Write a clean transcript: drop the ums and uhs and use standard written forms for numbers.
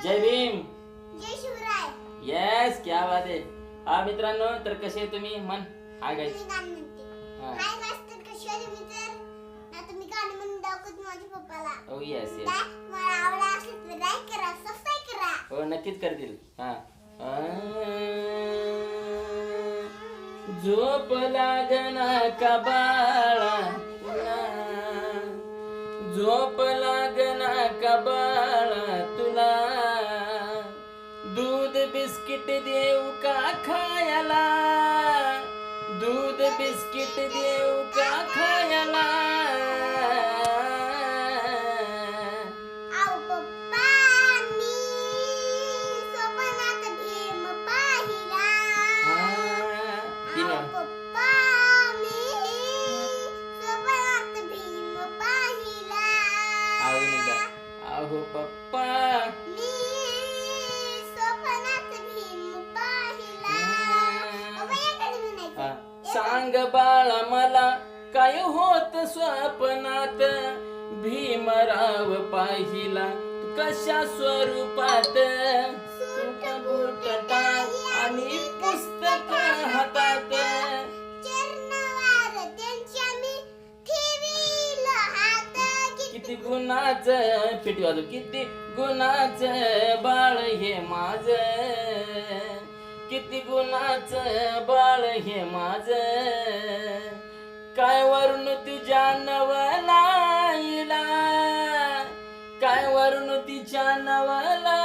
जय भीम. जय Shivray. Yes, क्या बात आहे. हा मित्रांनो, तर कसे आहे तुम्ही? मन हाय गाईस. मी गाणं म्हणते. हां. हाय गाईस, तर कशी आहे तुम्ही? तर आता मी गाणं म्हणून दाखवते माझ्या पप्पाला. ओ येस येस. मला आवडला असेल तर लाईक करा, सबस्क्राईब करा. हो नक्कीच करतील. हा. झोप लागना का बाळा तुला, झोप लागना का बाळा तुला, दूध बिस्किट देऊ का खायला, दूध बिस्किट देऊ का खायला. आओ पप्पा, मी स्वप्नात भीम पाहिला. आओ पप्पा, मी स्वप्नात भीम पाहिला. अजून एकदा. अहो पप्पा, मी स्वप्नात भीम पाहिला. बाबा याकडे म्हणायचं. हा. सांग बाळा मला काय होत स्वप्नात, भीमराव पाहिला कशा स्वरूपात, सुट बूट टाक आणि पुस्तक हातात, चरणवार त्यांच्या मी ठेवील हात. किती गुणाचं पेटी वाजव, किती गुणाचं बाळ हे माझ, किती गुणाचं बाळ हे माझ, काय वरून तुझ्या नवलाईला, काय वरून तिच्या नवलाईला,